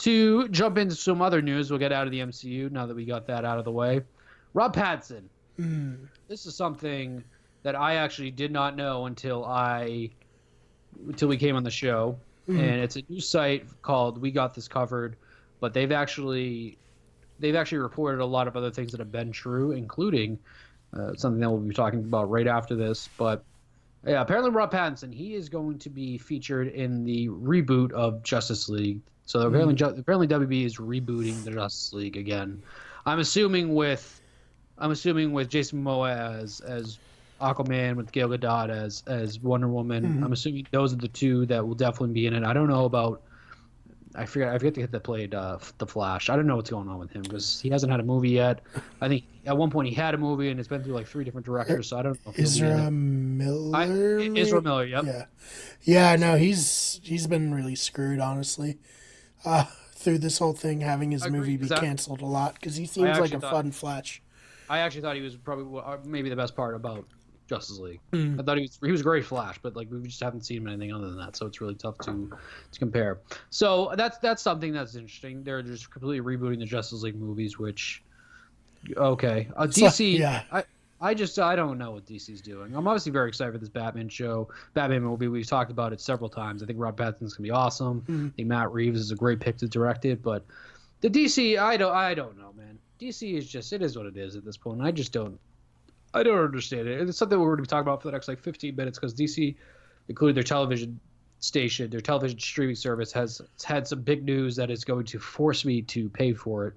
To jump into some other news, we'll get out of the MCU now that we got that out of the way. Rob Pattison. This is something that I actually did not know until we came on the show, and it's a new site called We Got This Covered, but they've actually reported a lot of other things that have been true, including something that we'll be talking about right after this. But yeah, apparently Rob Pattinson, he is going to be featured in the reboot of Justice League. So apparently WB is rebooting the Justice League again. I'm assuming with Jason Momoa as Aquaman, with Gal Gadot as Wonder Woman. I'm assuming those are the two that will definitely be in it. I don't know about. I forget the kid that played the Flash. I don't know what's going on with him because he hasn't had a movie yet. I think at one point he had a movie and it's been through like 3 different directors. So I don't know. Ezra Miller. Ezra Miller. Yep. Yeah. No, he's been really screwed, honestly. Through this whole thing, having his movie be canceled a lot because he seems like a fun Flash. I actually thought he was probably maybe the best part about Justice League. I thought he was a great Flash, but like we just haven't seen him anything other than that, so it's really tough to compare. So that's something that's interesting. They're just completely rebooting the Justice League movies, which okay. DC, yeah. I don't know what DC's doing. I'm obviously very excited for this Batman movie. We've talked about it several times. I think Rob Pattinson's gonna be awesome. I think Matt Reeves is a great pick to direct it, but the DC, I don't know, man. DC is just, it is what it is at this point. I don't understand it. It's something we're going to be talking about for the next like 15 minutes because DC, including their television station, their television streaming service, has had some big news that is going to force me to pay for it.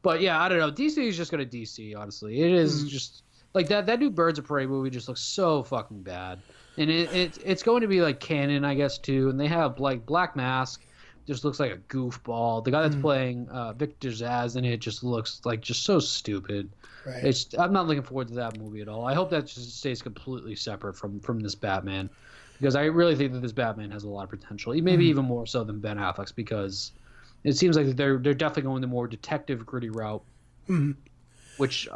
But yeah, I don't know. DC is just going to DC, honestly. It is just like that new Birds of Prey movie just looks so fucking bad. And it's going to be like canon, I guess, too. And they have like Black Mask. Just looks like a goofball. The guy that's playing Victor Zsasz in it just looks like just so stupid. Right. I'm not looking forward to that movie at all. I hope that just stays completely separate from this Batman, because I really think that this Batman has a lot of potential. Maybe even more so than Ben Affleck's, because it seems like they're definitely going the more detective gritty route, which,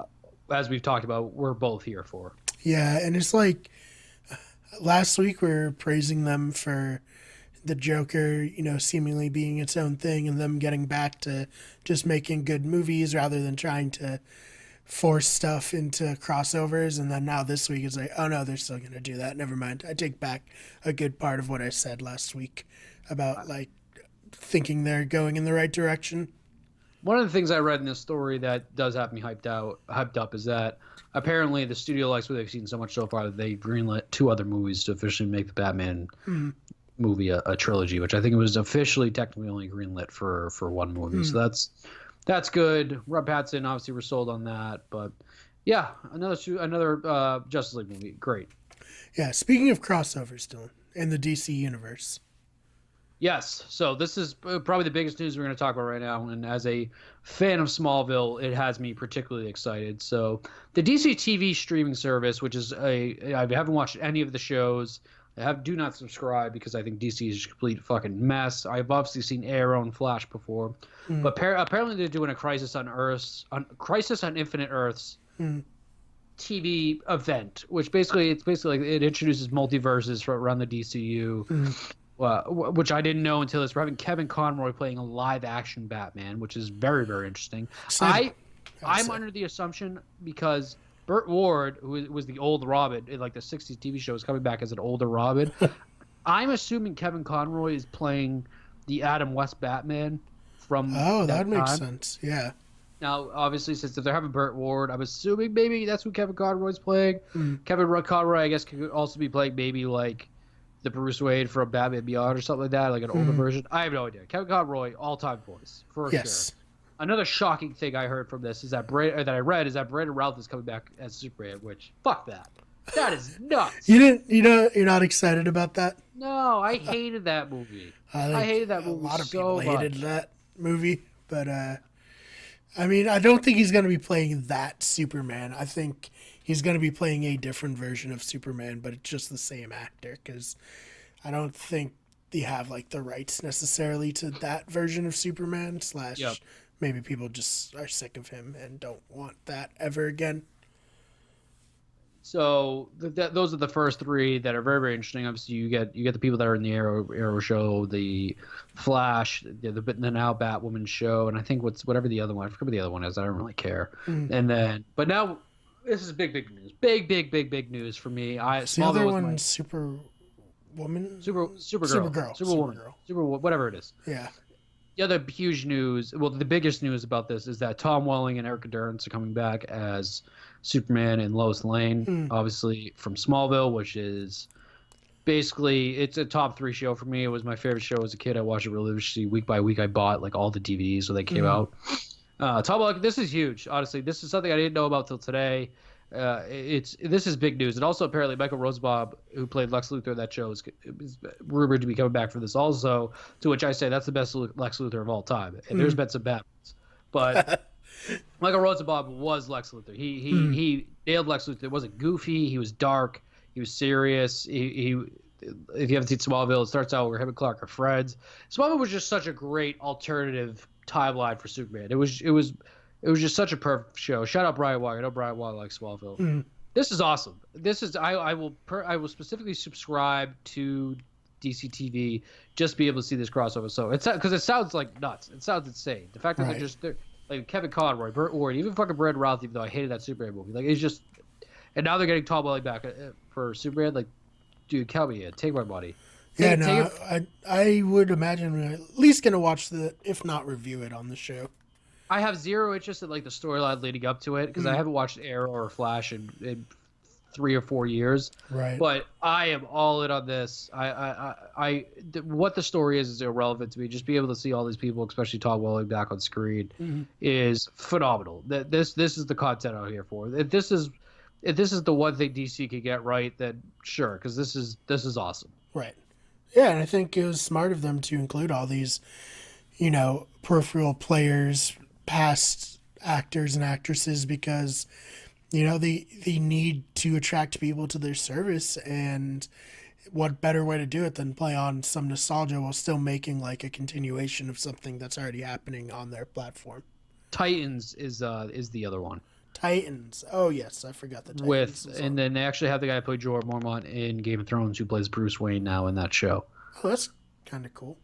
as we've talked about, we're both here for. Yeah, and it's like last week we were praising them for the Joker, seemingly being its own thing, and them getting back to just making good movies rather than trying to force stuff into crossovers. And then now this week it's like, oh no, they're still going to do that. Never mind. I take back a good part of what I said last week about like thinking they're going in the right direction. One of the things I read in this story that does have me hyped up is that apparently the studio likes what they've seen so much so far that they greenlit 2 other movies to officially make the Batman movie a trilogy, which I think it was officially technically only greenlit for 1 movie. So that's good. Rob Pattinson, obviously we're sold on that, but yeah, another Justice League movie, great. Yeah, speaking of crossovers, Dylan, in the DC universe. Yes, so this is probably the biggest news we're going to talk about right now, and as a fan of Smallville, it has me particularly excited. So the DC TV streaming service, which is I haven't watched any of the shows. Do not subscribe because I think DC is a complete fucking mess. I've obviously seen Arrow and Flash before, but apparently they're doing a Crisis on Infinite Earths TV event, which basically it introduces multiverses around the DCU, which I didn't know until this. We're having Kevin Conroy playing a live action Batman, which is very, very interesting. I'm under the assumption, because Burt Ward, who was the old Robin in like the 60s TV show, is coming back as an older Robin. I'm assuming Kevin Conroy is playing the Adam West Batman from that makes sense. Yeah. Now, obviously, since if they're having Burt Ward, I'm assuming maybe that's who Kevin Conroy's playing. Kevin Conroy, I guess, could also be playing maybe like the Bruce Wayne from Batman Beyond or something like that, like an older version. I have no idea. Kevin Conroy, all-time voice, for sure. Another shocking thing I heard from this is that Brandon Routh is coming back as Superman, which, fuck that. That is nuts. You're not excited about that? No, I hated that movie. I hated that movie so much. A lot of people hated that movie, but I mean, I don't think he's going to be playing that Superman. I think he's going to be playing a different version of Superman, but it's just the same actor, because I don't think they have like the rights necessarily to that version of Superman / maybe people just are sick of him and don't want that ever again. So those are the first three that are very, very interesting. Obviously, you get the people that are in the Arrow show, the Flash, the now Batwoman show, and I think whatever the other one. I forget what the other one is. I don't really care. And then, but now this is big news. Big news for me. The other one, Superwoman, Superwoman, whatever it is. Yeah. The other huge news, well, the biggest news about this is that Tom Welling and Erica Durance are coming back as Superman and Lois Lane, obviously from Smallville, which is basically, it's a top 3 show for me. It was my favorite show as a kid. I watched it religiously week by week. I bought like all the DVDs when they came out. Tom Welling, this is huge. Honestly, this is something I didn't know about till today. This is big news, and also apparently Michael Rosenbaum, who played Lex Luthor in that show, is rumored to be coming back for this also. To which I say that's the best Lex Luthor of all time. And there's been some bad ones, but Michael Rosenbaum was Lex Luthor. He nailed Lex Luthor. It wasn't goofy. He was dark. He was serious. He if you haven't seen Smallville, it starts out where him and Clark are friends. Smallville was just such a great alternative timeline for Superman. It was just such a perfect show. Shout out Brian Wong. I know Brian Wong likes Smallville. This is awesome. This is I will specifically subscribe to DC TV just to be able to see this crossover. So it's because it sounds like nuts. It sounds insane. The fact that they're like Kevin Conroy, Burt Ward, even fucking Brad Routh, even though I hated that Superman movie. Like it's just, and now they're getting Tom Welling back for Superman. Like, dude, count me in. Take my money. I would imagine we're at least gonna watch if not review it on the show. I have zero interest in like the storyline leading up to it because I haven't watched Arrow or Flash in 3 or 4 years. Right. But I am all in on this. What the story is irrelevant to me. Just be able to see all these people, especially Tom Welling, back on screen, is phenomenal. This is the content I'm here for. If this is the one thing DC could get right, then sure, because this is awesome. Right. Yeah, and I think it was smart of them to include all these, peripheral players, past actors and actresses, because they need to attract people to their service, and what better way to do it than play on some nostalgia while still making like a continuation of something that's already happening on their platform. Titans is the other one. Titans. Oh yes, I forgot the Titans. And then they actually have the guy who played Jorah Mormont in Game of Thrones who plays Bruce Wayne now in that show. Oh, that's kind of cool.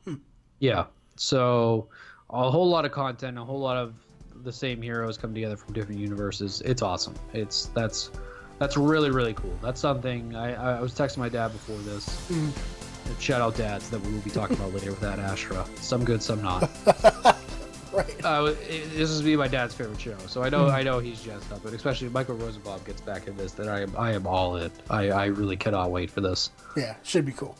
Yeah. So a whole lot of content, a whole lot of the same heroes come together from different universes. It's awesome. That's really, really cool. That's something I was texting my dad before this. Shout out dads that we will be talking about later with that Astra. Some good, some not. Right. This is my dad's favorite show, so I know he's jazzed up, and especially if Michael Rosenbaum gets back in this, then I am all in. I really cannot wait for this. Yeah, should be cool.